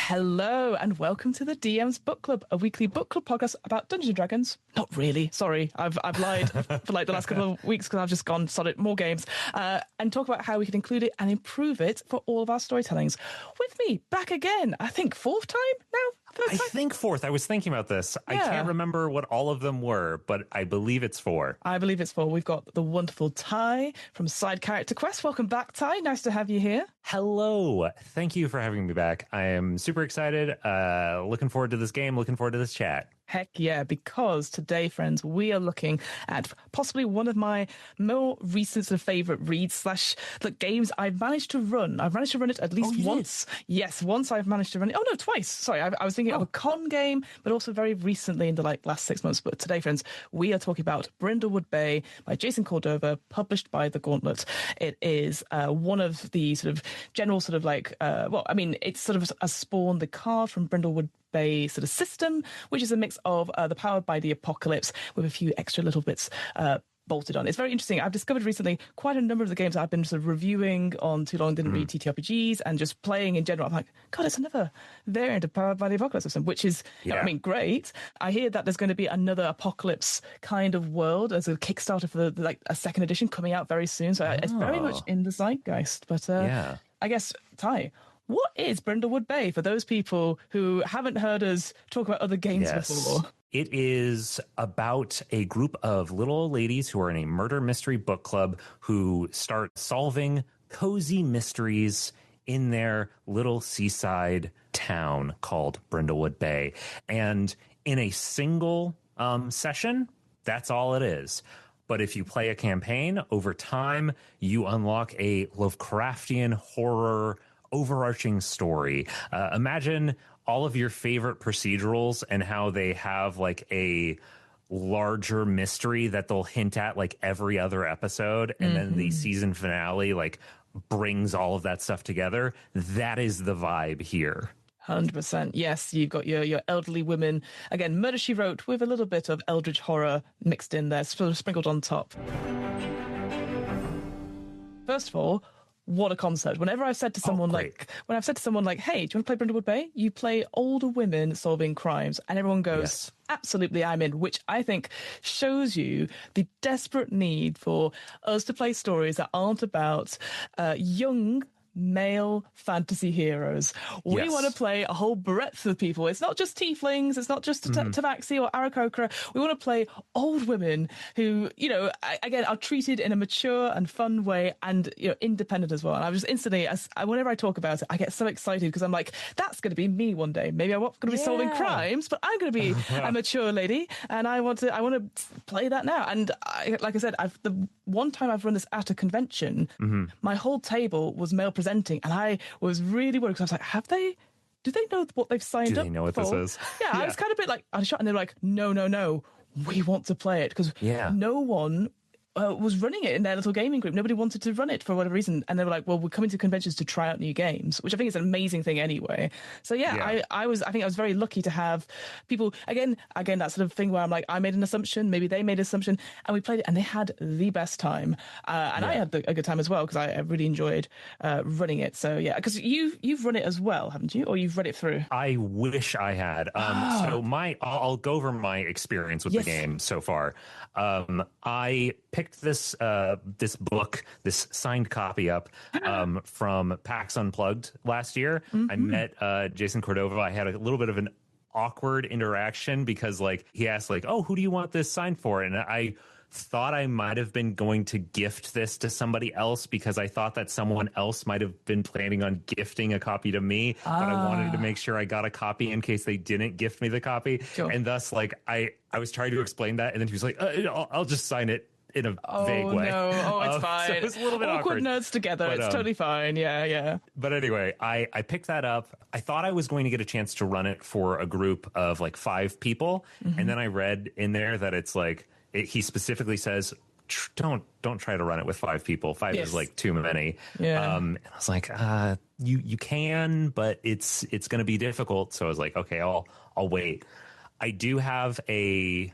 Hello and welcome to the DM's Book Club, a weekly book club podcast about Dungeons and Dragons. Not really, sorry, I've lied for like the last couple of weeks because I've just gone solid more games and talk about how we can include it and improve it for all of our storytellings. With me, back again, I think fourth time now? I think fourth. I was thinking about this. Yeah. I can't remember what all of them were, but I believe it's four. I believe it's four. We've got the wonderful Ty from Side Character Quest. Welcome back, Ty. Nice to have you here. Hello. Thank you for having me back. I am super excited. Looking forward to this game. Looking forward to this chat. Heck yeah, because today, friends, we are looking at possibly one of my more recent sort of favourite reads / the games I've managed to run. I've managed to run it at least once. Did? Yes, once I've managed to run it. Oh, no, twice. Sorry, I was thinking of a con game, but also very recently in the last 6 months. But today, friends, we are talking about Brindlewood Bay by Jason Cordova, published by The Gauntlet. It is one of the sort of general sort of it's sort of a spawn, the card from Brindlewood Bay sort of system, which is a mix of the Powered by the Apocalypse with a few extra little bits bolted on. It's very interesting. I've discovered recently quite a number of the games I've been sort of reviewing on Too Long Didn't Read TTRPGs and just playing in general. I'm like, God, it's another variant of Powered by the Apocalypse system, which is, great. I hear that there's going to be another Apocalypse kind of world as a Kickstarter for a second edition coming out very soon. So it's very much in the zeitgeist. But I guess, Ty, what is Brindlewood Bay for those people who haven't heard us talk about other games before? It is about a group of little old ladies who are in a murder mystery book club who start solving cozy mysteries in their little seaside town called Brindlewood Bay. And in a single session, that's all it is. But if you play a campaign over time, you unlock a Lovecraftian horror overarching story. Imagine all of your favorite procedurals and how they have like a larger mystery that they'll hint at like every other episode. And then the season finale like brings all of that stuff together. That is the vibe here. 100%. Yes, you've got your elderly women. Again, Murder, She Wrote with a little bit of eldritch horror mixed in there, sort of sprinkled on top. First of all, what a concept. Whenever I've said to someone hey, do you want to play Brindlewood Bay? You play older women solving crimes and everyone goes, absolutely, I'm in, which I think shows you the desperate need for us to play stories that aren't about young male fantasy heroes. We want to play a whole breadth of people. It's not just tieflings, it's not just Tabaxi or Aarakocra. We want to play old women who, again, are treated in a mature and fun way and, independent as well. And I was just instantly, whenever I talk about it, I get so excited because I'm like, that's going to be me one day. Maybe I'm not going to be solving crimes, but I'm going to be a mature lady and I want to play that now. And like I said, the one time I've run this at a convention, my whole table was male presenting, and I was really worried because I was like, do they know what they've signed up for? Do they know what this is? Yeah, I was kind of a bit like, I shot, and they're like, no, we want to play it because no one was running it in their little gaming group. Nobody wanted to run it for whatever reason. And they were like, well, we're coming to conventions to try out new games, which I think is an amazing thing anyway. So I think I was very lucky to have people, again, that sort of thing where I'm like, I made an assumption, maybe they made an assumption, and we played it and they had the best time. I had a good time as well because I really enjoyed running it. So yeah, because you've run it as well, haven't you? Or you've read it through? I wish I had. So I'll go over my experience with the game so far. I picked this book, this signed copy up from PAX Unplugged last year. I met Jason Cordova. I had a little bit of an awkward interaction because he asked oh, who do you want this signed for? And I thought I might have been going to gift this to somebody else because I thought that someone else might have been planning on gifting a copy to me, but I wanted to make sure I got a copy in case they didn't gift me the copy. Sure. And thus, I was trying to explain that, and then he was like, I'll just sign it in a vague way. No, it's fine. So it was a little bit awkward nerds together. But, it's totally fine. Yeah. But anyway, I picked that up. I thought I was going to get a chance to run it for a group of 5 people, and then I read in there that it's he specifically says, don't try to run it with 5 people. 5 is too many. Yeah. And I was like, you can, but it's going to be difficult. So I was like, okay, I'll wait. I do have a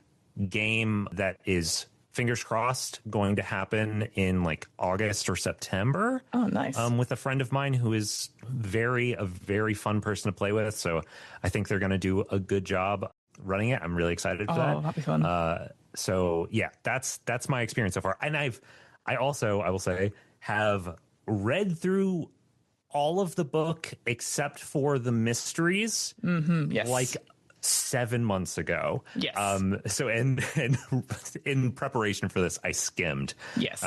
game that is fingers crossed, going to happen in like August or September. Oh, nice. With a friend of mine who is a very fun person to play with. So I think they're going to do a good job running it. I'm really excited for that. Oh, that'd be fun. So yeah, that's my experience so far. And I will say, have read through all of the book except for the mysteries. Yes. Like 7 months ago. Yes. So and in preparation for this, I skimmed. Yes.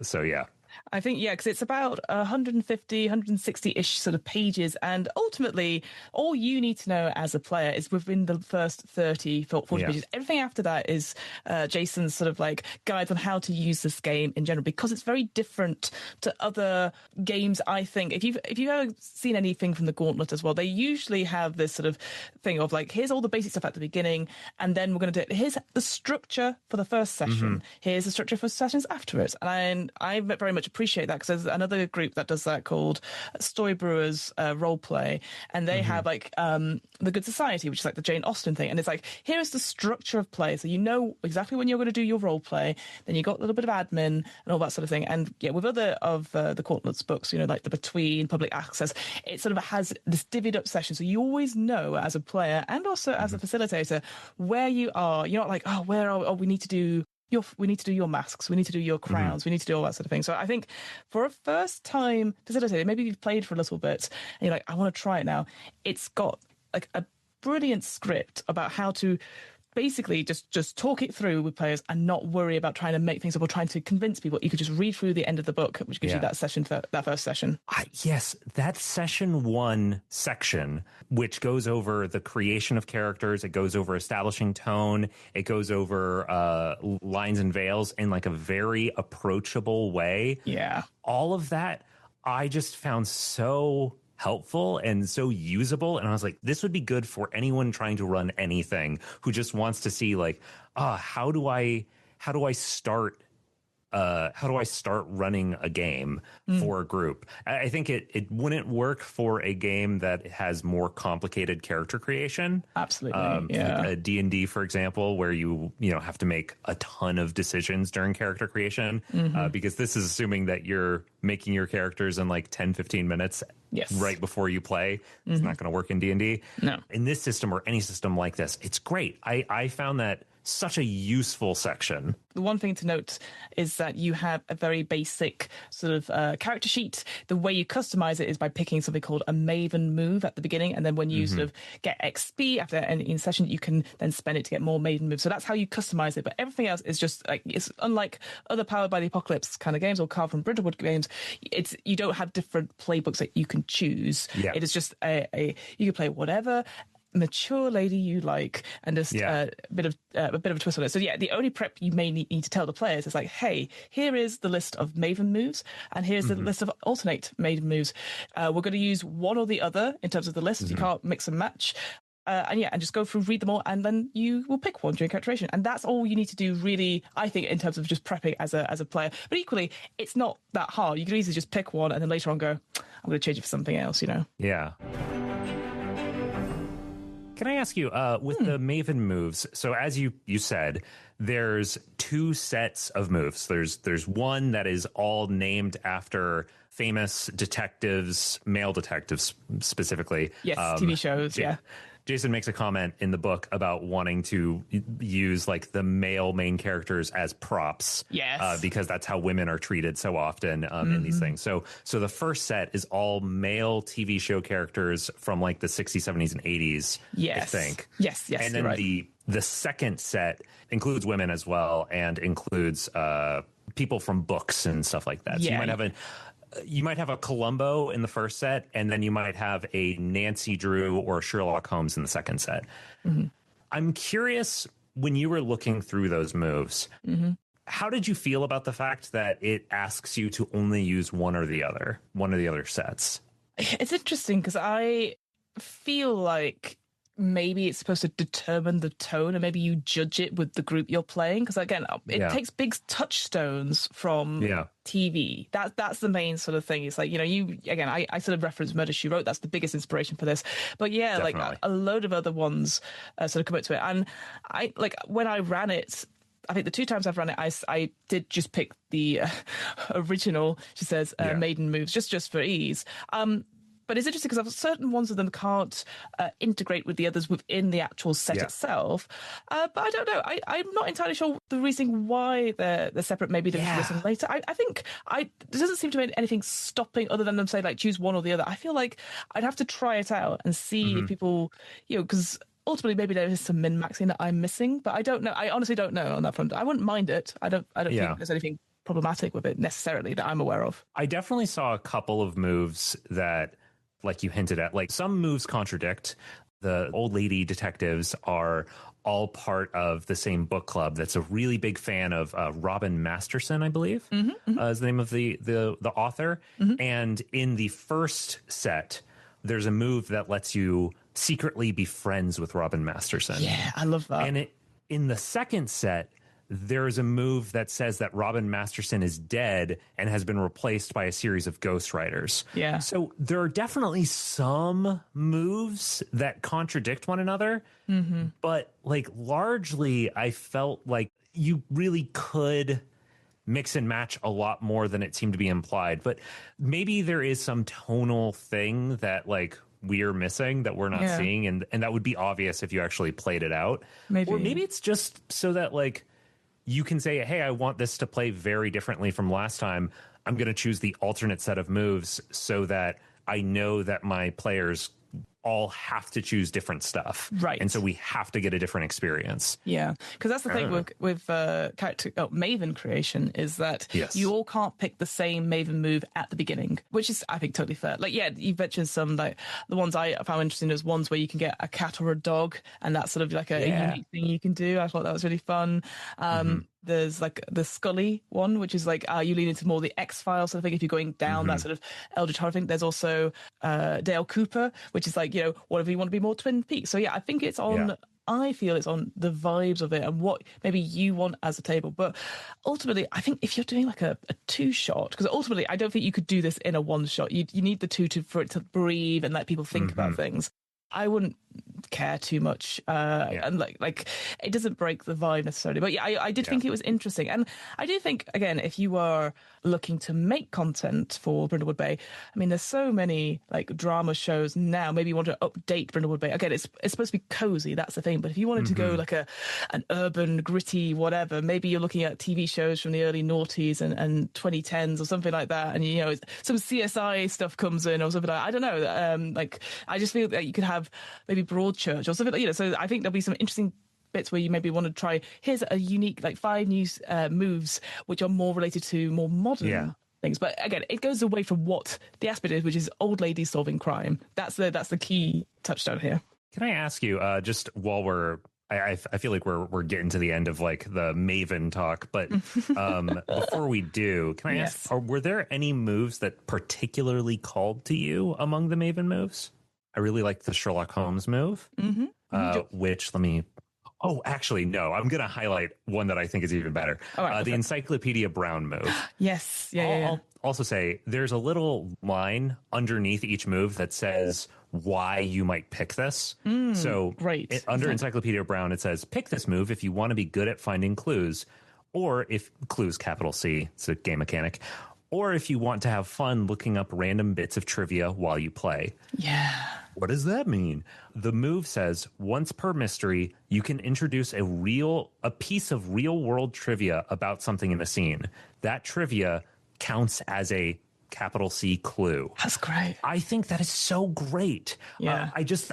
So yeah. I think, yeah, because it's about 150, 160-ish sort of pages. And ultimately, all you need to know as a player is within the first 30, 40 pages. Everything after that is Jason's sort of like guides on how to use this game in general, because it's very different to other games, I think. If you've ever seen anything from the Gauntlet as well, they usually have this sort of thing of like, here's all the basic stuff at the beginning, and then we're going to do it. Here's the structure for the first session. Here's the structure for sessions afterwards. And I very much appreciate that, because there's another group that does that called Story Brewers Roleplay, and they have like the Good Society, which is like the Jane Austen thing, and it's like, here is the structure of play, so you know exactly when you're going to do your role play, then you got a little bit of admin and all that sort of thing. And yeah, with other of the Gauntlet's books, you know, like the Between, Public Access, it sort of has this divvied up session, so you always know as a player and also as a facilitator where you are. You're not like, oh, where are we? Oh, we need to do your masks, we need to do your crowns, we need to do all that sort of thing. So I think for a first time facilitator, maybe you've played for a little bit and you're like, I want to try it now. It's got like a brilliant script about how to basically just talk it through with players and not worry about trying to make things up or trying to convince people. You could just read through the end of the book, which gives you that session, that first session. Yes, that session 1 section, which goes over the creation of characters, it goes over establishing tone, it goes over lines and veils in like a very approachable way. Yeah. All of that I just found so helpful and so usable, and I was like, this would be good for anyone trying to run anything who just wants to see like, how do I start running a game for a group. I think it wouldn't work for a game that has more complicated character creation. Absolutely. Like a D&D, for example, where you have to make a ton of decisions during character creation, because this is assuming that you're making your characters in like 10, 15 minutes right before you play. It's not going to work in D&D. No. In this system or any system like this, it's great. I found that such a useful section. The one thing to note is that you have a very basic sort of character sheet. The way you customize it is by picking something called a Maven move at the beginning, and then when you sort of get XP after in session, you can then spend it to get more Maven moves. So that's how you customize it. But everything else is just like, it's unlike other Powered by the Apocalypse kind of games or Carl from Brindlewood games. You don't have different playbooks that you can choose. Yeah. It is just you can play whatever mature lady you like, and just a bit of a twist on it. So yeah, the only prep you may need to tell the players is like, hey, here is the list of Maven moves, and here's the list of alternate Maven moves. We're going to use one or the other in terms of the list. You can't mix and match. And just go through, read them all, and then you will pick one during characterization. And that's all you need to do, really, I think, in terms of just prepping as a player. But equally, it's not that hard. You can easily just pick one and then later on go, I'm going to change it for something else, you know? Yeah. Can I ask you, with the Maven moves, so as you said, there's 2 sets of moves. There's one that is all named after famous detectives, male detectives specifically. Yes, TV shows, Jason makes a comment in the book about wanting to use like the male main characters as props. Yes. Because that's how women are treated so often in these things. So the first set is all male TV show characters from like the 60s, 70s, and 80s, I think. Yes, and then the second set includes women as well, and includes people from books and stuff like that. So you might have a Columbo in the first set, and then you might have a Nancy Drew or a Sherlock Holmes in the second set. I'm curious, when you were looking through those moves, how did you feel about the fact that it asks you to only use one or the other sets? It's interesting because I feel like maybe it's supposed to determine the tone, and maybe you judge it with the group you're playing, because again, it takes big touchstones from TV. That's the main sort of thing. It's like, I sort of reference Murder, She Wrote. That's the biggest inspiration for this. But yeah, definitely. Like a load of other ones sort of come up to it. And I, like, when I ran it, I think the 2 times I've run it, I did just pick the original, she says, maiden moves, just for ease. But it's interesting because certain ones of them can't integrate with the others within the actual set itself. But I don't know. I'm not entirely sure the reason why they're separate. Maybe they're written later. I think there doesn't seem to be anything stopping other than them saying, like, choose one or the other. I feel like I'd have to try it out and see if people, because ultimately maybe there is some min-maxing that I'm missing. But I don't know. I honestly don't know on that front. I wouldn't mind it. I don't think there's anything problematic with it necessarily that I'm aware of. I definitely saw a couple of moves that, like you hinted at, like some moves contradict. The old lady detectives are all part of the same book club that's a really big fan of Robin Masterson, I believe, is the name of the author. And in the first set, there's a move that lets you secretly be friends with Robin Masterson. Yeah, I love that. And in the second set, there's a move that says that Robin Masterson is dead and has been replaced by a series of ghostwriters. Yeah. So there are definitely some moves that contradict one another, but like largely I felt like you really could mix and match a lot more than it seemed to be implied. But maybe there is some tonal thing that like we're missing that we're not seeing, and that would be obvious if you actually played it out. Or maybe it's just so that like you can say, hey, I want this to play very differently from last time. I'm going to choose the alternate set of moves so that I know that my players all have to choose different stuff. Right. And so we have to get a different experience. Yeah. Because that's the thing with Maven creation is that you all can't pick the same Maven move at the beginning, which is, I think, totally fair. Like, yeah, you mentioned some, like the ones I found interesting is ones where you can get a cat or a dog, and that's sort of like a unique thing you can do. I thought that was really fun. There's like the Scully one, which is like you lean into more the X-Files sort of thing if you're going down that sort of Eldritch Horror thing. There's also Dale Cooper, which is like, whatever you want to be more Twin Peaks. So yeah, I think it's on I feel it's on the vibes of it and what maybe you want as a table. But ultimately, I think if you're doing like a 2-shot, because ultimately I don't think you could do this in a 1-shot. You need the 2 for it to breathe and let people think about things. I wouldn't care too much and like it doesn't break the vibe necessarily, but yeah, I did think it was interesting. And I do think, again, if you are looking to make content for Brindlewood Bay, I mean, there's so many like drama shows now. Maybe you want to update Brindlewood Bay. Again, it's supposed to be cozy, that's the thing, but if you wanted to go like an urban gritty whatever, maybe you're looking at TV shows from the early noughties and 2010s or something like that, and some CSI stuff comes in or something like that. I don't know, like I just feel that you could have maybe Broadchurch or something like, so I think there'll be some interesting bits where you maybe want to try, here's a unique like 5 new moves which are more related to more modern things. But again, it goes away from what the aspect is, which is old ladies solving crime. That's the key touchstone here. Can I ask you, just while I feel like we're getting to the end of like the Maven talk, but before we do, can I ask, were there any moves that particularly called to you among the Maven moves? I really liked the Sherlock Holmes move, which oh, actually, no, I'm going to highlight one that I think is even better. The Encyclopedia Brown move. Yes. I'll also say there's a little line underneath each move that says why you might pick this. So great. Under Encyclopedia Brown, it says, pick this move if you want to be good at finding clues, or if clues, capital C, it's a game mechanic, or if you want to have fun looking up random bits of trivia while you play. Yeah. What does that mean? The move says once per mystery, you can introduce a piece of real world trivia about something in the scene. That trivia counts as a capital C clue. That's great. I think that is so great. Yeah.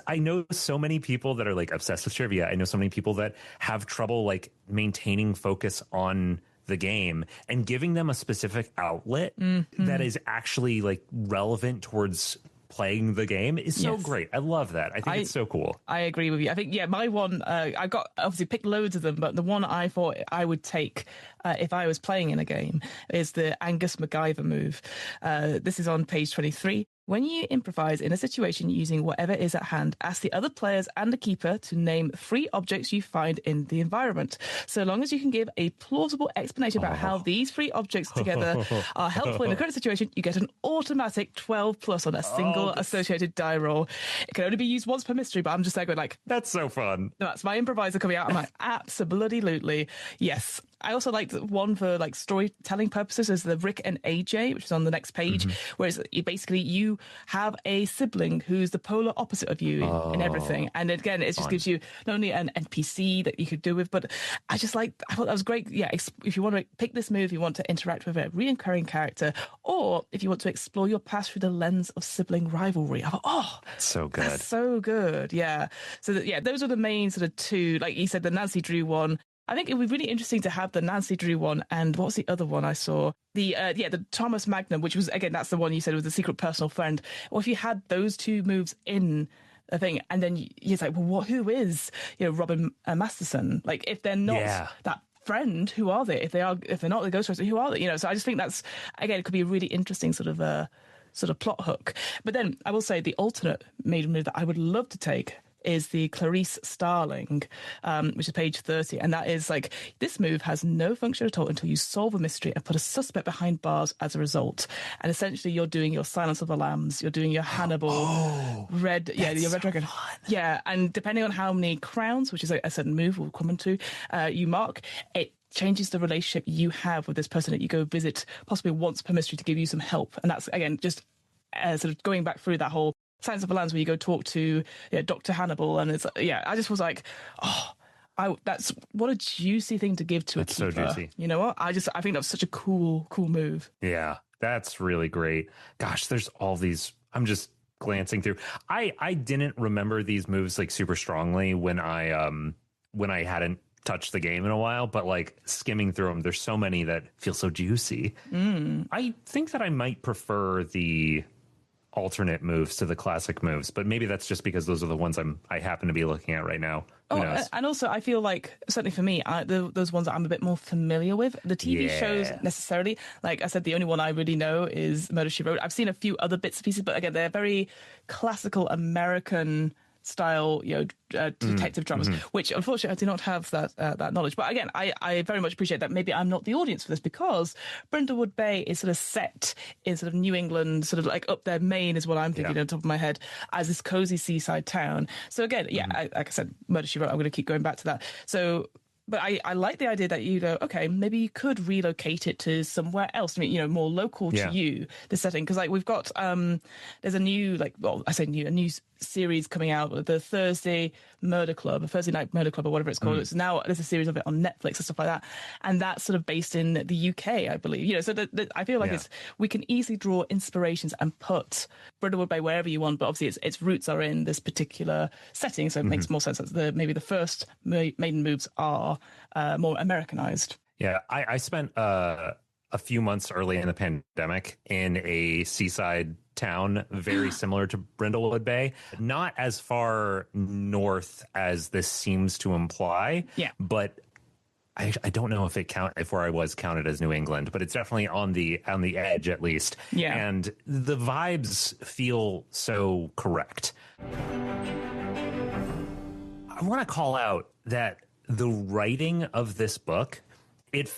I know so many people that are like obsessed with trivia. I know so many people that have trouble like maintaining focus on the game, and giving them a specific outlet that is actually like relevant towards playing the game is so great. I love that. I think it's so cool. I agree with you. I think, my one, I got obviously picked loads of them, but the one I thought I would take if I was playing in a game is the Angus MacGyver move. This is on page 23. When you improvise in a situation using whatever is at hand, ask the other players and the keeper to name 3 objects you find in the environment. So long as you can give a plausible explanation about how these 3 objects together are helpful in the current situation, you get an automatic 12 plus on a single associated die roll. It can only be used once per mystery, but I'm just there going like, that's so fun. That's my improviser coming out. I'm like, absolutely, yes. I also like the one for like storytelling purposes is the Rick and AJ, which is on the next page, where it's basically you have a sibling who's the polar opposite of you in everything. And again, it just gives you not only an NPC that you could do with, but I thought that was great. Yeah, if you want to pick this move, you want to interact with a reoccurring character, or if you want to explore your past through the lens of sibling rivalry. I thought, so good. That's so good. Yeah. So those are the main sort of 2, like you said, the Nancy Drew one. I think it would be really interesting to have the Nancy Drew one, and what was the other one I saw? The Thomas Magnum, which was, again, that's the one you said was the secret personal friend. Or if you had those 2 moves in a thing, and then you're like, well, who is, Robin Masterson? Like, if they're not that friend, who are they? If they're not the Ghostwriter, who are they? So I just think that's, again, it could be a really interesting sort of plot hook. But then I will say the alternate maiden move that I would love to take is the Clarice Starling, which is page 30. And that is like, this move has no function at all until you solve a mystery and put a suspect behind bars as a result. And essentially you're doing your Silence of the Lambs, you're doing your Hannibal, your Red Dragon. Fun. Yeah, and depending on how many crowns, which is a certain move we'll come into, you mark, it changes the relationship you have with this person that you go visit possibly once per mystery to give you some help. And that's, again, just sort of going back through that whole Silence of the Lambs where you go talk to Dr. Hannibal, and it's I just was like, that's what a juicy thing to give to a keeper. So juicy. You know what? I think that's such a cool move. Yeah, that's really great. Gosh, there's all these. I'm just glancing through. I didn't remember these moves like super strongly when I hadn't touched the game in a while, but like skimming through them, there's so many that feel so juicy. I think that I might prefer the alternate moves to the classic moves, but maybe that's just because those are the ones I happen to be looking at right now. Who knows? And also I feel like, certainly for me, those ones that I'm a bit more familiar with. The TV shows necessarily, like I said, the only one I really know is Murder, She Wrote. I've seen a few other bits and pieces, but again, they're very classical American style, detective dramas, which unfortunately I do not have that knowledge. But again, I very much appreciate that maybe I'm not the audience for this, because Brindlewood Bay is sort of set in sort of New England, sort of like up there, Maine is what I'm thinking on top of my head, as this cozy seaside town. So again, like I said, Murder, She Wrote, I'm going to keep going back to that. So, but I like the idea that you go, okay, maybe you could relocate it to somewhere else. I mean, more local to you, the setting. Because like we've got, there's a new, a new series coming out, the Thursday Murder Club, a Thursday Night Murder Club, or whatever it's called. It's now, there's a series of it on Netflix and stuff like that. And that's sort of based in the UK, I believe. So I feel like we can easily draw inspirations and put Brindlewood Bay wherever you want, but obviously its roots are in this particular setting. So it makes more sense that maybe the first maiden moves are more Americanized. Yeah, I spent a few months early in the pandemic in a seaside town very similar to Brindlewood Bay, not as far north as this seems to imply. Yeah, but I don't know if where I was counted as New England, but it's definitely on the edge at least. Yeah, and the vibes feel so correct. I want to call out that the writing of this book, it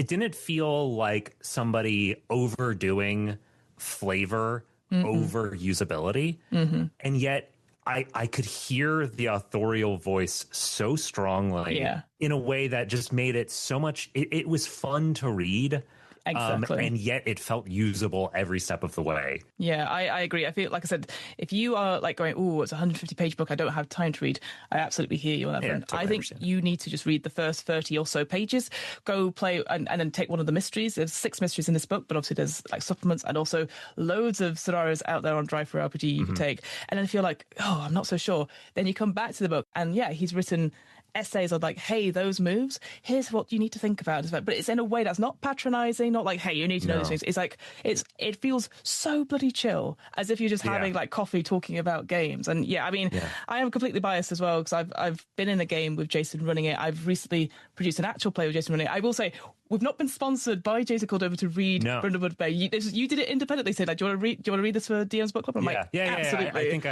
didn't feel like somebody overdoing flavor over usability. And yet I could hear the authorial voice so strongly in a way that just made it so much, it was fun to read. Exactly. And yet it felt usable every step of the way. Yeah, I agree. I feel, like I said, if you are like going, oh, it's a 150-page book, I don't have time to read, I absolutely hear you on that front. Totally I think you need to just read the first 30 or so pages, go play and then take one of the mysteries. There's 6 mysteries in this book, but obviously there's like supplements and also loads of scenarios out there on Drive-Thru-RPG you can take. And then if you're like, oh, I'm not so sure, then you come back to the book and he's written essays on like, hey, those moves, here's what you need to think about. But it's in a way that's not patronizing, not like, hey, you need to know these things. It's like, it feels so bloody chill, as if you're just having like coffee talking about games. And I am completely biased as well, because I've been in a game with Jason running it. I've recently produced an actual play with Jason running it. I will say, we've not been sponsored by Jason Cordova to read Brindlewood Bay. You did it independently. Say, like, do you want to read this for DM's book club? I'm like, absolutely. I think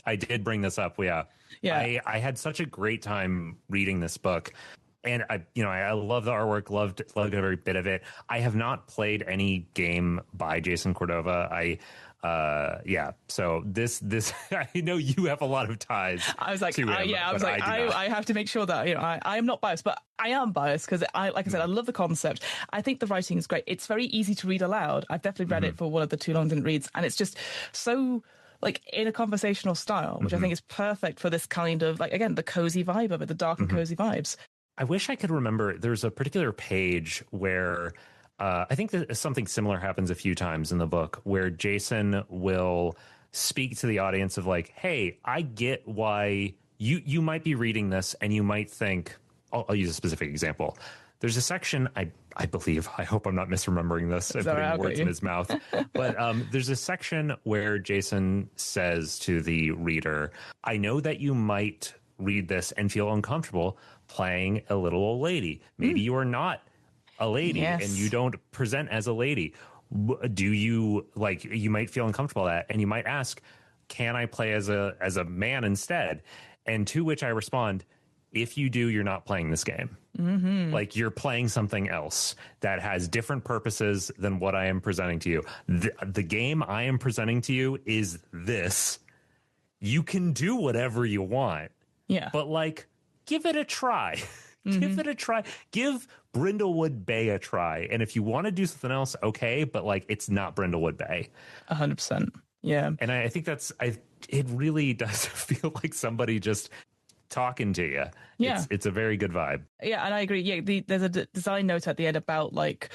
I did bring this up. Yeah. I had such a great time reading this book. And I love the artwork, loved every bit of it. I have not played any game by Jason Cordova. So this I know you have a lot of ties. I was like, to him, I have to make sure that I am not biased, but I am biased because I love the concept. I think the writing is great. It's very easy to read aloud. I've definitely read it for one of the too long didn't reads, and it's just so like in a conversational style, which I think is perfect for this kind of like, again, the cozy vibe of it, the dark and cozy vibes. I wish I could remember. There's a particular page where I think that something similar happens a few times in the book where Jason will speak to the audience of like, hey, I get why you might be reading this and you might think, I'll use a specific example. There's a section, I believe, I hope I'm not misremembering this and putting words in his mouth, but there's a section where Jason says to the reader, I know that you might read this and feel uncomfortable playing a little old lady. Maybe you are not a lady and you don't present as a lady. Do you like, you might feel uncomfortable at that, and you might ask, can I play as a man instead? And to which I respond, if you do, you're not playing this game. Like, you're playing something else that has different purposes than what I am presenting to you. The game I am presenting to you is this. You can do whatever you want. Yeah. But like, give it a try. Give it a try. Give Brindlewood Bay a try. And if you want to do something else, okay, but like, it's not Brindlewood Bay. 100%. Yeah. And I think it really does feel like somebody just talking to you. Yeah. It's a very good vibe. Yeah, and I agree. Yeah, there's a design note at the end about like,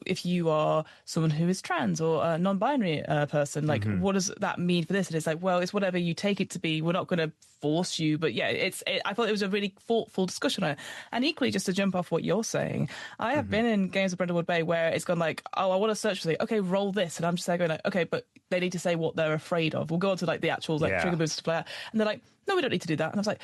if you are someone who is trans or a non-binary person, like, what does that mean for this? And it's like, well, it's whatever you take it to be. We're not going to force you. But yeah, I thought it was a really thoughtful discussion on it. And equally, just to jump off what you're saying, I have been in games of Brindlewood Bay where it's gone like, oh, I want to search for something. Okay, roll this. And I'm just there going like, okay, but they need to say what they're afraid of. We'll go on to like the actual like trigger boosts to play out. And they're like, no, we don't need to do that. And I was like,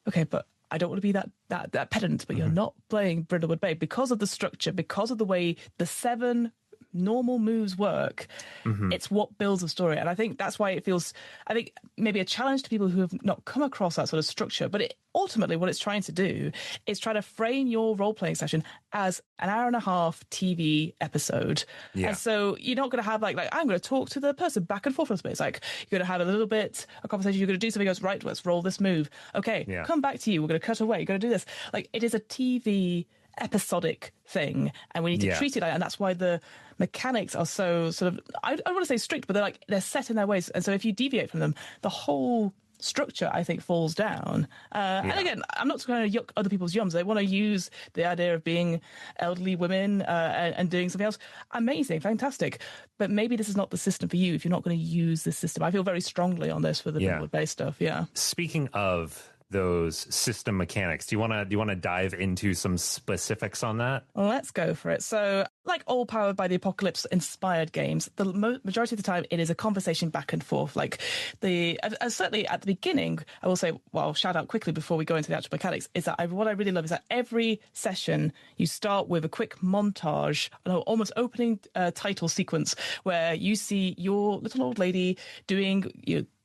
okay, but I don't want to be that pedant, but you're not playing Brindlewood Bay because of the structure, because of the way the 7 normal moves work. It's what builds the story. And I think that's why it feels, I think, maybe a challenge to people who have not come across that sort of structure. But ultimately what it's trying to do is try to frame your role-playing session as an hour-and-a-half TV episode. Yeah. And so you're not going to have like I'm going to talk to the person back and forth for a space. Like, you're going to have a little bit of conversation. You're going to do something else. Right, let's roll this move. Okay, come back to you. We're going to cut away. You're going to do this. Like, it is a TV episodic thing, and we need to treat it like that. And that's why the mechanics are so sort of, I don't want to say strict, but they're set in their ways. And so if you deviate from them, the whole structure, I think, falls down. And again, I'm not trying to yuck other people's yums. They want to use the idea of being elderly women and doing something else. Amazing, fantastic. But maybe this is not the system for you if you're not going to use this system. I feel very strongly on this for the Brindlewood-based stuff. Yeah. Speaking of those system mechanics, do you want to dive into some specifics on that? Let's go for it. So, like all Powered by the Apocalypse inspired games, the majority of the time it is a conversation back and forth. Like, certainly at the beginning, I will say, well, shout out quickly before we go into the actual mechanics, is that what I really love is that every session you start with a quick montage, an almost opening title sequence where you see your little old lady doing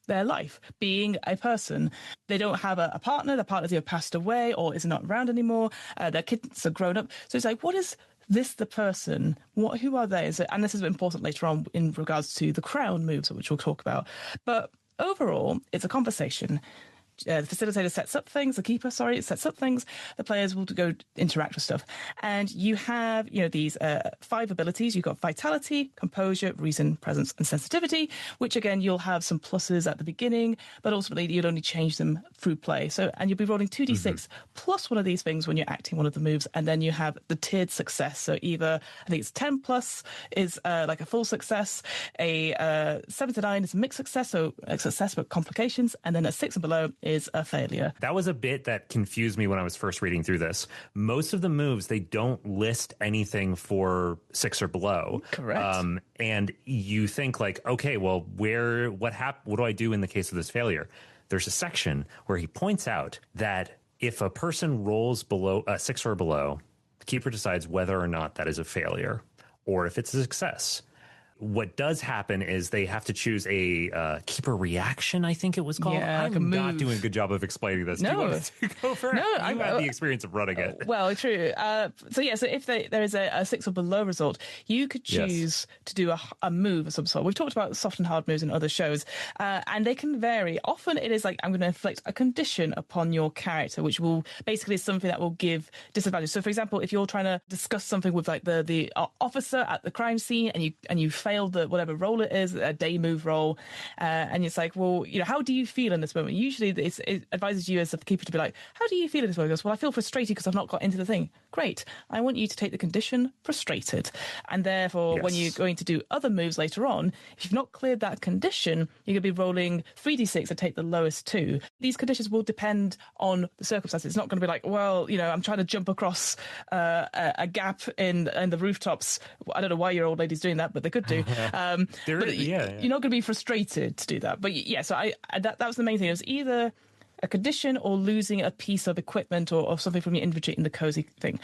their life, being a person. They don't have a partner. Their partner's either passed away or is not around anymore. Their kids are grown up. So it's like, what is this the person? Who are they? And this is important later on in regards to the crown moves, which we'll talk about. But overall, it's a conversation. The facilitator sets up things, the keeper, sets up things. The players will go interact with stuff. And you have, these 5 abilities. You've got vitality, composure, reason, presence, and sensitivity, which again, you'll have some pluses at the beginning, but ultimately you'll only change them through play. So, and you'll be rolling 2d6 plus one of these things when you're acting one of the moves. And then you have the tiered success. So either, I think it's 10 plus is like a full success, a 7 to 9 is a mixed success, so a success but complications, and then a 6 and below is a failure. That was a bit that confused me when I was first reading through this. Most of the moves, they don't list anything for 6 or below. Correct. And you think like, okay, well, what do I do in the case of this failure? There's a section where he points out that if a person rolls below 6 or below, The keeper decides whether or not that is a failure or if it's a success. What does happen is they have to choose a keeper reaction, I think it was called. Yeah, like I'm not doing a good job of explaining this. Do you want to go for it? You had the experience of running it. Well, true. So if there is a 6 or below result, you could choose to do a move of some sort. We've talked about soft and hard moves in other shows, and they can vary. Often it is like, I'm going to inflict a condition upon your character, which will basically is something that will give disadvantage. So, for example, if you're trying to discuss something with like the officer at the crime scene, and you failed the whatever role it is, a day move roll, and it's like, well, how do you feel in this moment? Usually it advises you as the keeper to be like, how do you feel in this moment? He goes, well, I feel frustrated because I've not got into the thing. Great. I want you to take the condition frustrated. And therefore, when you're going to do other moves later on, if you've not cleared that condition, you're going to be rolling 3d6 and take the lowest 2. These conditions will depend on the circumstances. It's not going to be like, well, I'm trying to jump across a gap in the rooftops. I don't know why your old lady's doing that, but they could do. But you're not going to be frustrated to do that. But so that was the main thing. It was either a condition or losing a piece of equipment or something from your inventory in the cozy thing.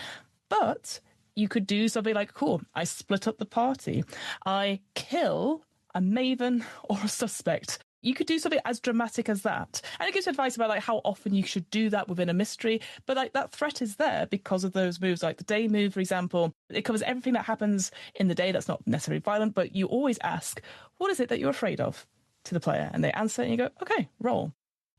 But you could do something like, cool, I split up the party. I kill a maven or a suspect. You could do something as dramatic as that. And it gives advice about like how often you should do that within a mystery. But like that threat is there because of those moves. Like the day move, for example, it covers everything that happens in the day that's not necessarily violent, but you always ask, what is it that you're afraid of, to the player? And they answer and you go, okay, roll.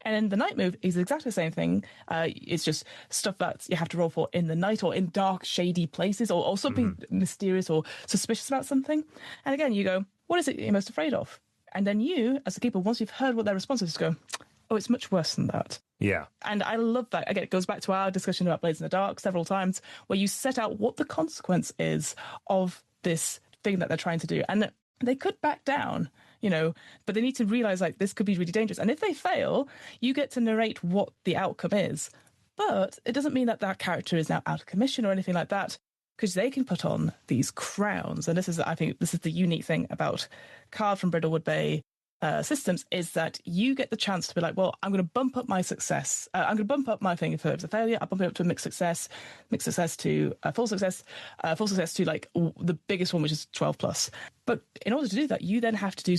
And then the night move is exactly the same thing. It's just stuff that you have to roll for in the night or in dark, shady places or something mysterious or suspicious about something. And again, you go, what is it you're most afraid of? And then you, as the keeper, once you've heard what their response is, go, oh, it's much worse than that. Yeah. And I love that. Again, it goes back to our discussion about Blades in the Dark several times, where you set out what the consequence is of this thing that they're trying to do. And they could back down, but they need to realize like this could be really dangerous. And if they fail, you get to narrate what the outcome is. But it doesn't mean that that character is now out of commission or anything like that, because they can put on these crowns. And I think this is the unique thing about Card from Brindlewood Bay systems, is that you get the chance to be like, well, I'm going to bump up my success. I'm going to bump up my thing if it's a failure. I bump it up to a mixed success to full success to like the biggest one, which is 12 plus. But in order to do that, you then have to do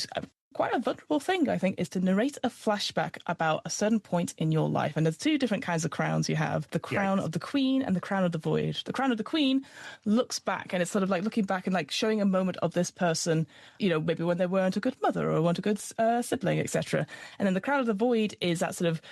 quite a vulnerable thing, I think, is to narrate a flashback about a certain point in your life. And there's 2 different kinds of crowns you have. The crown of the queen and the crown of the void. The crown of the queen looks back, and it's sort of like looking back and like showing a moment of this person, maybe when they weren't a good mother or weren't a good sibling, etc. And then the crown of the void is that sort of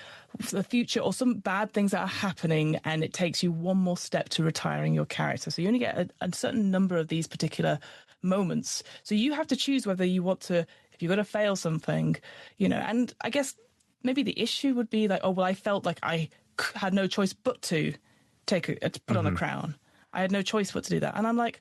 the future or some bad things that are happening, and it takes you one more step to retiring your character. So you only get a certain number of these particular moments. So you have to choose whether you want to, if you're going to fail something, and I guess maybe the issue would be like, oh, well, I felt like I had no choice but to put on a crown. I had no choice but to do that. And I'm like,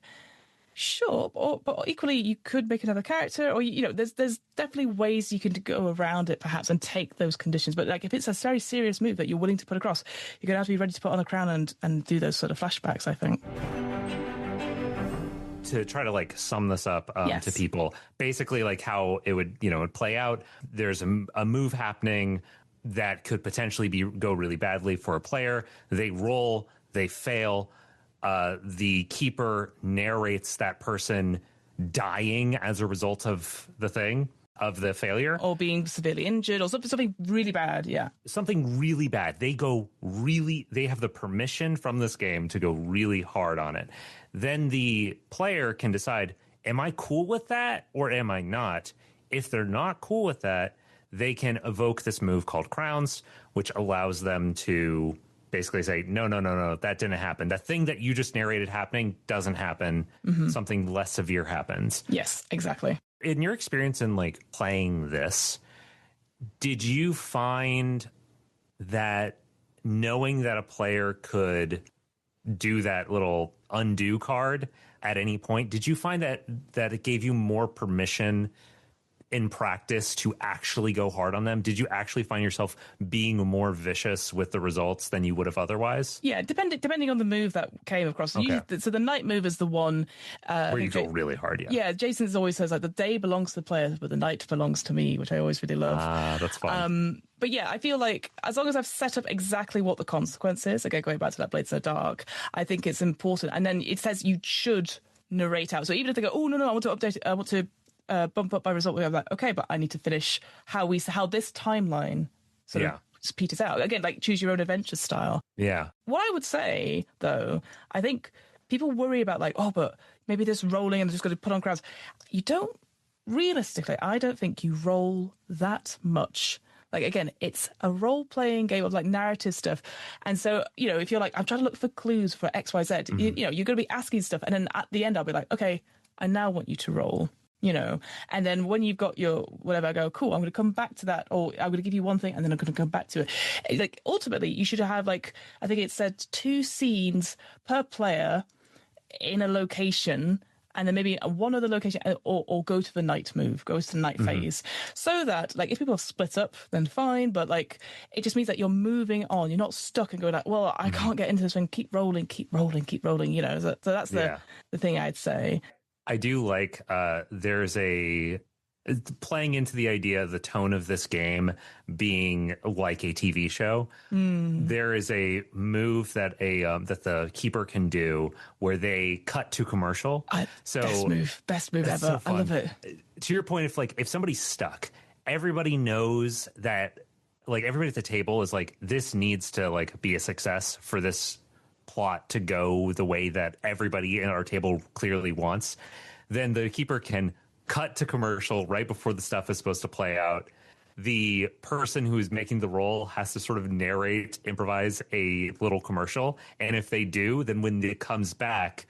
sure, but equally you could make another character, or, there's definitely ways you can go around it perhaps and take those conditions. But like if it's a very serious move that you're willing to put across, you're going to have to be ready to put on a crown and do those sort of flashbacks, I think. To try to like sum this up to people, basically like how it would would play out. There's a move happening that could potentially go really badly for a player. They roll, they fail. The keeper narrates that person dying as a result of the failure, or being severely injured, or something really bad. Yeah, something really bad. They have the permission from this game to go really hard on it. Then the player can decide, am I cool with that or am I not? If they're not cool with that, they can evoke this move called Crowns, which allows them to basically say, no, that didn't happen. That thing that you just narrated happening doesn't happen. Something less severe happens. Yes, exactly. In your experience in like playing this, did you find that knowing that a player could do that little undo card at any point, did you find that it gave you more permission in practice to actually go hard on them? Did you actually find yourself being more vicious with the results than you would have otherwise? Yeah, depending on the move that came across. So, Okay. so the night move is the one where you go really hard. Yeah, Jason always says like the day belongs to the player, but the night belongs to me, which I always really love. That's fun. But yeah, I feel like as long as I've set up exactly what the consequence is, again, going back to that Blades in the Dark, I think it's important. And then it says you should narrate out. So even if they go, oh, no, I want to update it, I want to bump up my result, we're like, okay, but I need to finish how this timeline sort of peters out. Again, like choose your own adventure style. Yeah. What I would say, though, I think people worry about like, oh, but maybe this rolling and they're just going to put on crowds. You don't, realistically, I don't think you roll that much. Like, again, it's a role-playing game of, like, narrative stuff. And so, if you're like, I'm trying to look for clues for X, Y, Z, you're going to be asking stuff. And then at the end, I'll be like, okay, I now want you to roll, And then when you've got your whatever, I go, cool, I'm going to come back to that. Or I'm going to give you one thing, and then I'm going to come back to it. Like, ultimately, you should have, like, I think it said 2 scenes per player in a location, and then maybe one other location, or go to the night move, goes to the night phase, so that, like, if people split up, then fine, but, like, it just means that you're moving on. You're not stuck and going like, well, I can't get into this one. Keep rolling. So that's the thing I'd say. I do like there's playing into the idea of the tone of this game being like a TV show. There is a move that that the keeper can do where they cut to commercial. Best move ever. So I love it. To your point, if somebody's stuck, everybody knows that, like, everybody at the table is like, this needs to, like, be a success for this plot to go the way that everybody at our table clearly wants. Then the keeper can cut to commercial right before the stuff is supposed to play out. The person who is making the roll has to sort of improvise a little commercial. And if they do, then when it comes back,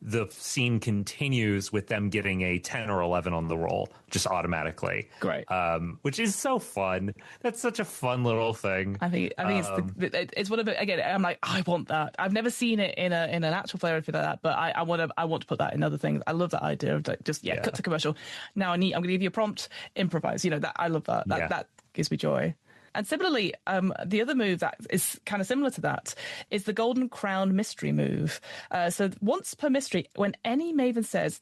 the scene continues with them getting a 10 or 11 on the roll just automatically. Great. Which is so fun. That's such a fun little thing. I think it's one of the, again, I'm like, I want that. I've never seen it in an actual play or anything like that, but I want to put that in other things. I love that idea of, like, just cut to commercial. Now I'm going to give you a prompt, improvise. That I love that. That gives me joy. And similarly, the other move that is kind of similar to that is the Golden Crown mystery move. So once per mystery, when any Maven says,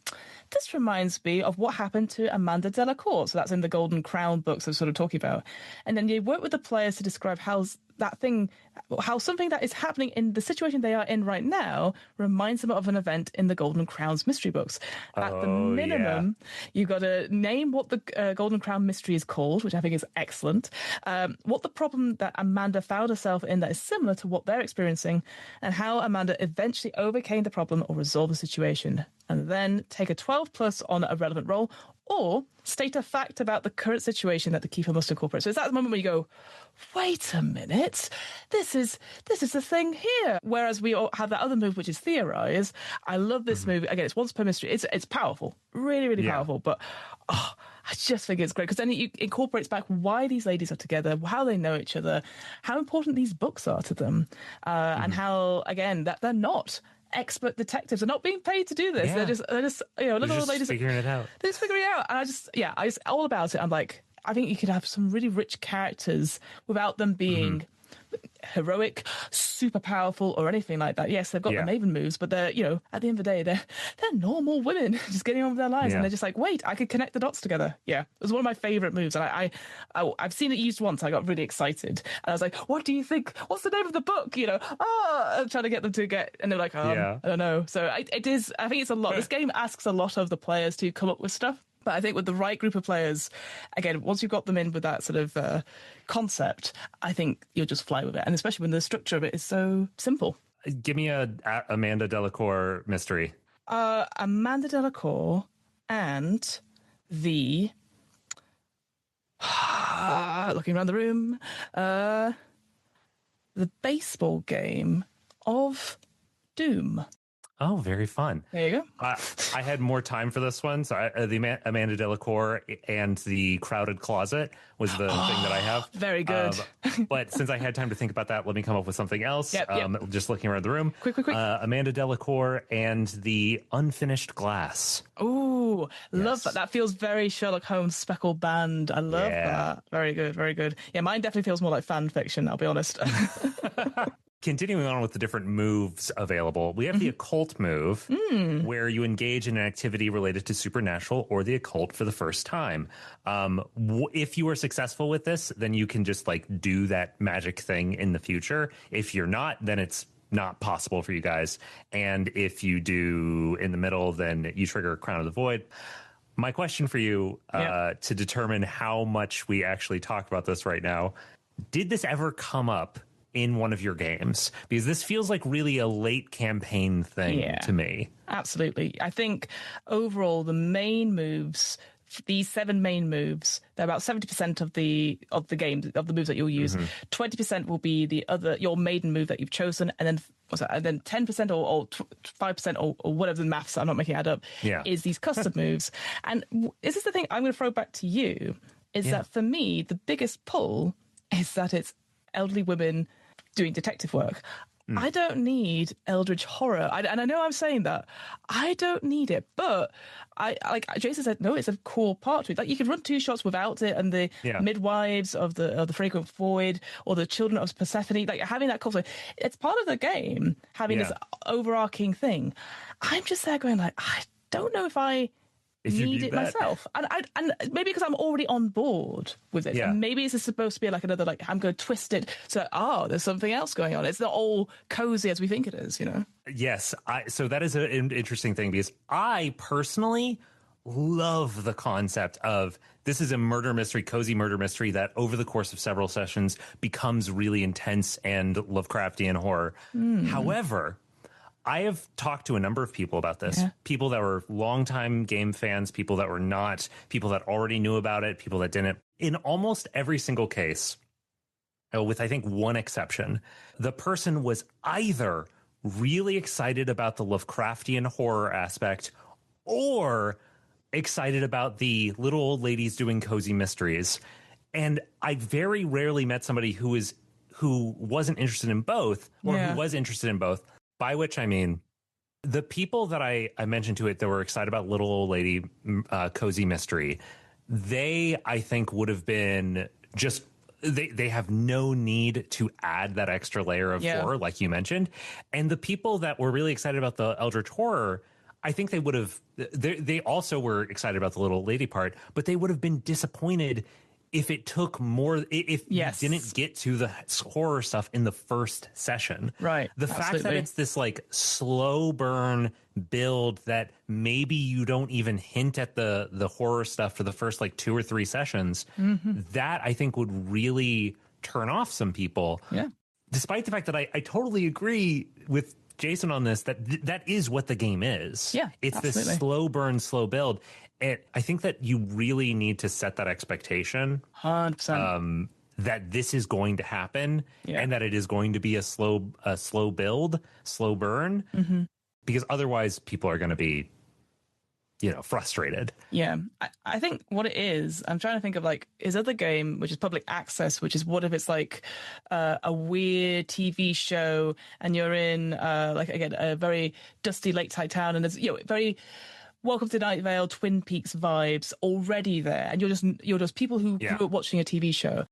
this reminds me of what happened to Amanda Delacour. So that's in the Golden Crown books I'm sort of talking about. And then you work with the players to describe how something that is happening in the situation they are in right now reminds them of an event in the Golden Crown's mystery books. At the minimum, you've got to name what the Golden Crown mystery is called, which I think is excellent. What the problem that Amanda found herself in that is similar to what they're experiencing, and how Amanda eventually overcame the problem or resolved the situation. And then take a 12+ on a relevant roll, or state a fact about the current situation that the keeper must incorporate. So it's that moment where you go, wait a minute, this is the thing here. Whereas we all have that other move, which is theorize. I love this move. Again, it's once per mystery. It's powerful, really, really powerful. But I just think it's great because then it incorporates back why these ladies are together, how they know each other, how important these books are to them, and how, again, that they're not expert detectives are not being paid to do this. They're just little old ladies figuring it out. They're just figuring it out. And I just all about it. I'm like, I think you could have some really rich characters without them being heroic, super powerful, or anything like that. Yes, they've got the Maven moves, but they're, at the end of the day, they're normal women just getting on with their lives, and they're just like, wait, I could connect the dots together. Yeah, it was one of my favorite moves, and I've seen it used once. I got really excited, and I was like, what do you think? What's the name of the book? I'm trying to get them to get, and they're like, I don't know. So it is. I think it's a lot. This game asks a lot of the players to come up with stuff. But I think with the right group of players, again, once you've got them in with that sort of concept, I think you'll just fly with it. And especially when the structure of it is so simple. Give me a Amanda Delacour mystery. Amanda Delacour and the... looking around the room. The baseball game of Doom. Oh, very fun. There you go. I had more time for this one. So the Amanda Delacour and the Crowded Closet was the thing that I have. Very good. But since I had time to think about that, let me come up with something else. Yep. Just looking around the room. Quick. Amanda Delacour and the Unfinished Glass. Ooh, Ooh, love that. That feels very Sherlock Holmes speckled band. I love that. Very good, very good. Yeah, mine definitely feels more like fan fiction, I'll be honest. Continuing on with the different moves available, we have the occult move, where you engage in an activity related to supernatural or the occult for the first time. If you are successful with this, then you can just like do that magic thing in the future. If you're not, then it's not possible for you guys. And if you do in the middle, then you trigger Crown of the Void. My question for you, to determine how much we actually talk about this right now, did this ever come up in one of your games? Because this feels like really a late campaign thing to me. Absolutely. I think overall the main moves, these 7 main moves, they're about 70% of the game, of the moves that you'll use. 20% will be your maiden move that you've chosen, and then 10% or 5% or whatever the maths, I'm not making it add up, is these custom moves. And this is the thing I'm going to throw back to you, is that for me, the biggest pull is that it's elderly women doing detective work. I don't need eldritch horror. And I know I'm saying that. I don't need it. But like Jason said, no, it's a core part to it. Like you could run 2 shots without it, and the midwives of the fragrant void or the children of Persephone, like having that culture, it's part of the game, having this overarching thing. I'm just there going like, I don't know if I need it myself, and maybe because I'm already on board with it, and maybe it's supposed to be like another, like I'm going to twist it so there's something else going on. It's not all cozy as we think it is, Yes, so that is an interesting thing, because I personally love the concept of this is a murder mystery, cozy murder mystery that over the course of several sessions becomes really intense and Lovecraftian horror. However, I have talked to a number of people about this, people that were longtime game fans, people that were not, people that already knew about it, people that didn't. In almost every single case, with I think one exception, the person was either really excited about the Lovecraftian horror aspect or excited about the little old ladies doing cozy mysteries. And I very rarely met somebody who wasn't interested in both, or who was interested in both. By which I mean, the people that I mentioned to it that were excited about Little Old Lady cozy mystery, they, I think, would have been just, they have no need to add that extra layer of horror, like you mentioned. And the people that were really excited about the Eldritch horror, I think they would have, they also were excited about the Little Old Lady part, but they would have been disappointed if it took more, if you didn't get to the horror stuff in the first session. Right. The fact that it's this like slow burn build that maybe you don't even hint at the horror stuff for the first like 2 or 3 sessions, that I think would really turn off some people. Yeah. Despite the fact that I totally agree with Jason on this, that is what the game is. Yeah. It's this slow burn, slow build. And I think that you really need to set that expectation 100%. That this is going to happen and that it is going to be a slow build, slow burn, because otherwise people are going to be, frustrated. Yeah. I think what it is, I'm trying to think of like, is other game, which is public access, which is what if it's like a weird TV show and you're in like, again, a very dusty lakeside town and there's, very Welcome to Night Vale, Twin Peaks vibes already there, and you're just people who grew up watching a TV show.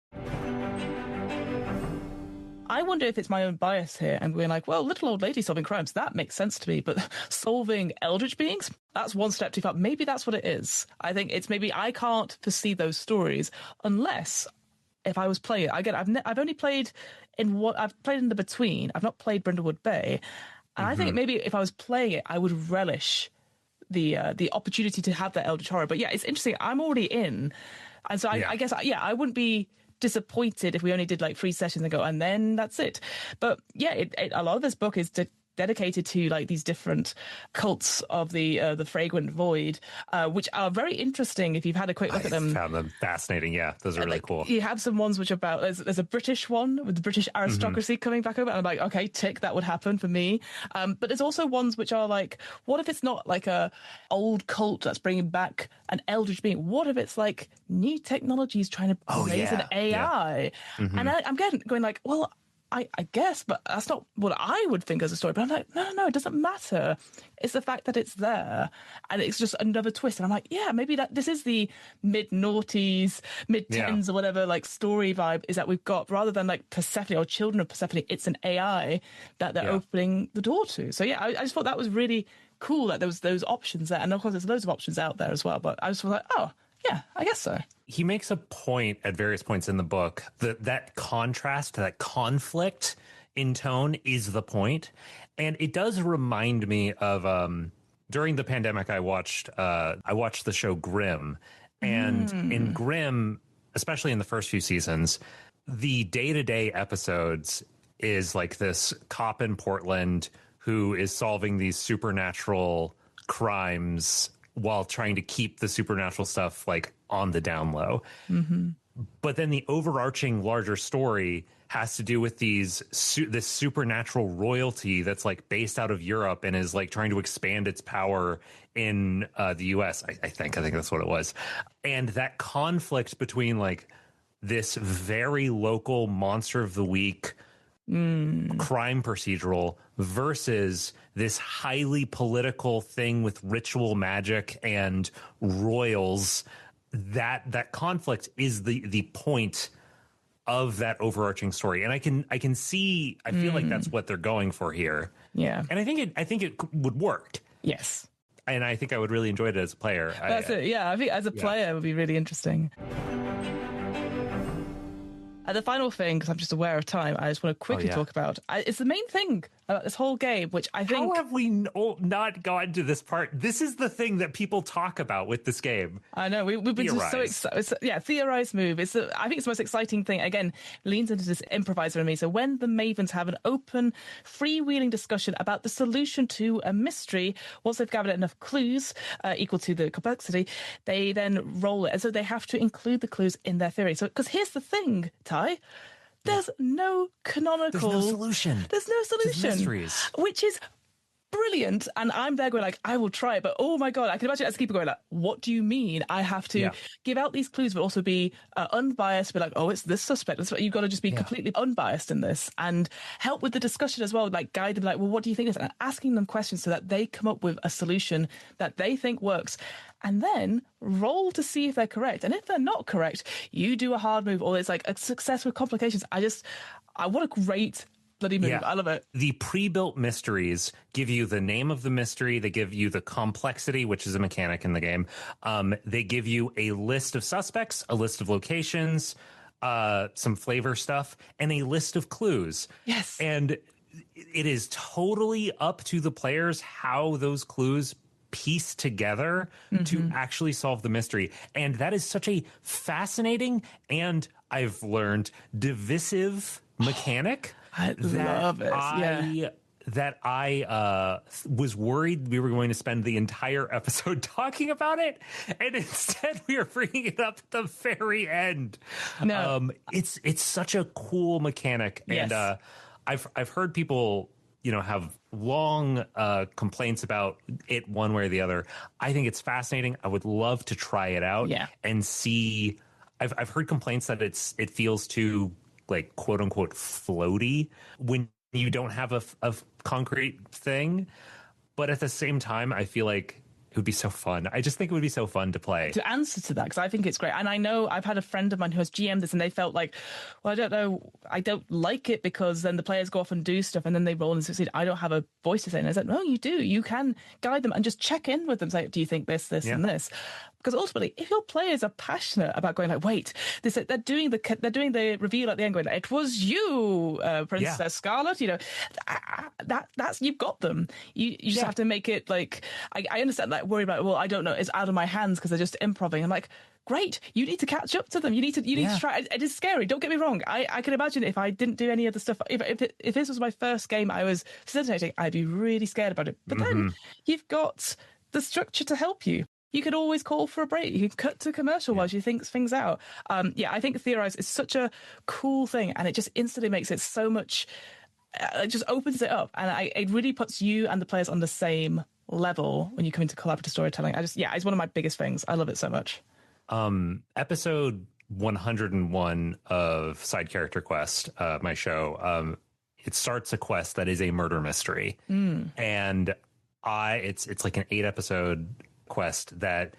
I wonder if it's my own bias here and we're like, well, little old lady solving crimes, that makes sense to me, but solving eldritch beings, that's one step too far. Maybe that's what it is. I think it's maybe I can't foresee those stories unless if I was playing it. Again, I've only played I've played in the Between. I've not played Brindlewood Bay, and I think maybe if I was playing it, I would relish the opportunity to have that eldritch horror. But yeah, it's interesting. I'm already in, and so I guess I wouldn't be disappointed if we only did like 3 sessions and go, and then that's it. But yeah, a lot of this book is dedicated to like these different cults of the fragrant void, which are very interesting if you've had a quick look at them. I found them fascinating. Yeah, those are really cool. You have some ones which are about, there's a British one with the British aristocracy coming back over, and I'm like, okay, tick, that would happen for me. But there's also ones which are like, what if it's not like a old cult that's bringing back an eldritch being? What if it's like new technologies trying to raise an AI? And I'm going like, well, I guess, but that's not what I would think as a story. But I'm like, no, it doesn't matter. It's the fact that it's there, and it's just another twist. And I'm like, yeah, maybe this is the mid-noughties, mid-tens or whatever, like story vibe is that we've got, rather than like Persephone or children of Persephone, it's an AI that they're opening the door to. So yeah, I just thought that was really cool that there was those options there. And of course, there's loads of options out there as well. But I just was like, oh, yeah, I guess so. He makes a point at various points in the book that contrast, that conflict in tone is the point. And it does remind me of during the pandemic, I watched the show Grimm. And in Grimm, especially in the first few seasons, the day-to-day episodes is like this cop in Portland who is solving these supernatural crimes while trying to keep the supernatural stuff like on the down low. But then the overarching larger story has to do with this supernatural royalty that's like based out of Europe and is like trying to expand its power in the US. I think that's what it was. And that conflict between like this very local monster of the week crime procedural versus this highly political thing with ritual magic and royals, that conflict is the point of that overarching story. And I can see, I feel like that's what they're going for here. Yeah. And I think it would work. Yes. And I think I would really enjoy it as a player. That's it. Yeah. I think as a player, it would be really interesting. The final thing, because I'm just aware of time, I just want to quickly talk about, it's the main thing about this whole game, which I think... How have we not gotten to this part? This is the thing that people talk about with this game. I know, we've been just so excited. Yeah, theorized move. I think it's the most exciting thing. Again, leans into this improviser in me. So when the Mavens have an open, freewheeling discussion about the solution to a mystery, once they've gathered enough clues equal to the complexity, they then roll it. And so they have to include the clues in their theory. So, because here's the thing, Ty, there's no canonical... There's no solution. There's no solution. There's mysteries. Which is brilliant. And I'm there going like, I will try it. But oh my God, I can imagine as a keeper going like, what do you mean? I have to give out these clues, but also be unbiased, be like, oh, it's this suspect. That's what you've got to just be completely unbiased in this and help with the discussion as well. Like guide them like, well, what do you think is? And asking them questions so that they come up with a solution that they think works. And then roll to see if they're correct. And if they're not correct, you do a hard move, or it's like a success with complications. What a great bloody move. I love it. The pre-built mysteries give you the name of the mystery. They give you the complexity, which is a mechanic in the game. They give you a list of suspects, a list of locations, some flavor stuff, and a list of clues. Yes. And it is totally up to the players how those clues piece together to actually solve the mystery. And that is such a fascinating and, I've learned, divisive mechanic. I love it. That I was worried we were going to spend the entire episode talking about it, and instead we are bringing it up at the very end. No. It's such a cool mechanic, and I've heard people have long complaints about it one way or the other. I think it's fascinating. I would love to try it out and see. I've heard complaints that it feels too like quote unquote floaty when you don't have a concrete thing. But at the same time, I feel like it would be so fun. I just think it would be so fun to play. To answer to that, because I think it's great. And I know I've had a friend of mine who has GM'd this and they felt like, well, I don't know, I don't like it because then the players go off and do stuff and then they roll and succeed. I don't have a voice to say. And I said, no, you do. You can guide them and just check in with them. Say, do you think this, and this? Because ultimately, if your players are passionate about going like, wait, they're doing the reveal at the end, going, it was you, Princess Scarlet. That's you've got them. You just have to make it like. I understand that worry about. Well, I don't know. It's out of my hands because they're just improvising. I'm like, great. You need to catch up to them. You need to try. It is scary. Don't get me wrong. I can imagine if I didn't do any of the stuff. If this was my first game I was facilitating, I'd be really scared about it. But then you've got the structure to help you. You could always call for a break. You can cut to commercial while you think things out. I think Theorize is such a cool thing, and it just instantly makes it so much. It just opens it up, and it really puts you and the players on the same level when you come into collaborative storytelling. It's one of my biggest things. I love it so much. Episode 101 of Side Character Quest, my show, it starts a quest that is a murder mystery. And it's like an 8-episode quest that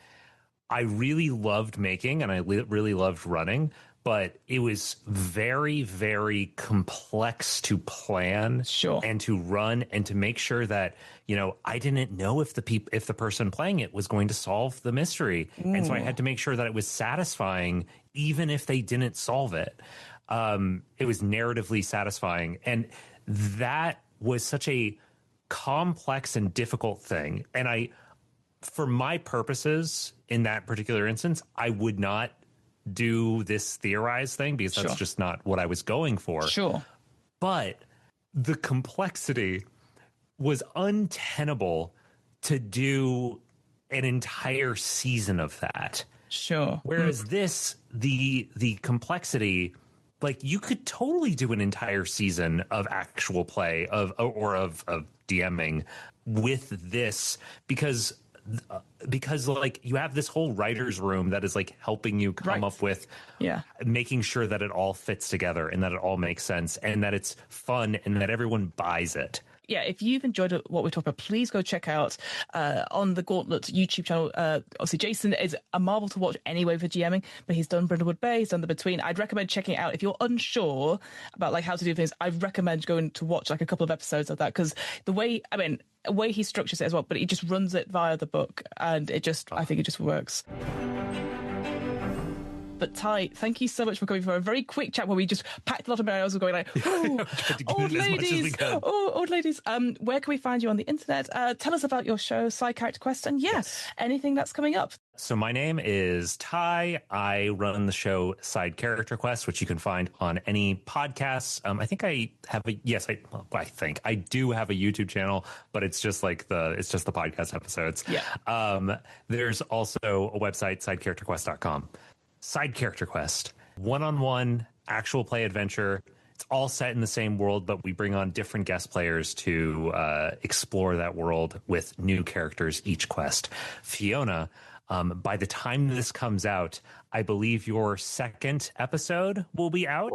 I really loved making and I really loved running, but it was very, very complex to plan and to run and to make sure that, you know, I didn't know if the person playing it was going to solve the mystery. And so I had to make sure that it was satisfying, even if they didn't solve it. It was narratively satisfying. And that was such a complex and difficult thing. And for my purposes in that particular instance, I would not do this theorized thing because that's just not what I was going for. But the complexity was untenable to do an entire season of that. Whereas this, the complexity, like you could totally do an entire season of actual play of DMing with this because like you have this whole writer's room that is like helping you come up with making sure that it all fits together and that it all makes sense and that it's fun and that everyone buys it. If you've enjoyed what we talked about, please go check out on the Gauntlet YouTube channel. Obviously, Jason is a marvel to watch anyway for GMing, but he's done Brindlewood Bay, he's done The Between. I'd recommend checking it out. If you're unsure about like how to do things, I'd recommend going to watch like a couple of episodes of that because the way he structures it as well, but he just runs it via the book and I think it just works. But Ty, thank you so much for coming for a very quick chat where we just packed a lot of materials and going like, old ladies. Where can we find you on the internet? Tell us about your show, Side Character Quest, and anything that's coming up. So my name is Ty. I run the show Side Character Quest, which you can find on any podcasts. I think I have I do have a YouTube channel, but it's just the podcast episodes. There's also a website, sidecharacterquest.com. Side Character Quest, one-on-one actual play adventure. It's all set in the same world, but we bring on different guest players to explore that world with new characters each quest. Fiona, by the time this comes out, I believe your second episode will be out.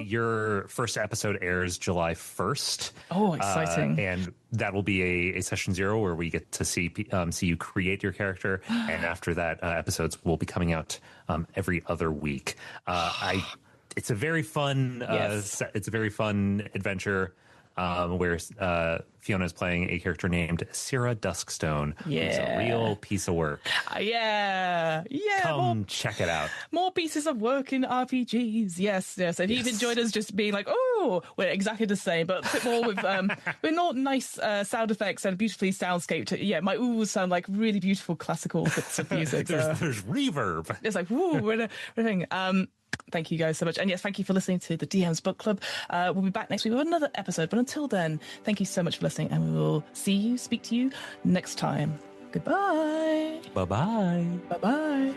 Your first episode airs July 1st. Oh, exciting. And that will be a session 0 where we get to see you create your character. And after that, episodes will be coming out every other week. It's a very fun, it's a very fun adventure where Fiona is playing a character named Syrah Duskstone. Who's a real piece of work. Come check it out. More pieces of work in RPGs. Yes. If you've enjoyed us just being like, oh, we're exactly the same, but a bit more with more nice sound effects and beautifully soundscaped. My oohs sound like really beautiful classical bits of music. There's reverb. It's like, woo, we're doing. Thank you guys so much. And yes, thank you for listening to the DM's Book Club. We'll be back next week with another episode. But until then, thank you so much for listening. And we will speak to you next time. Goodbye. Bye-bye. Bye-bye.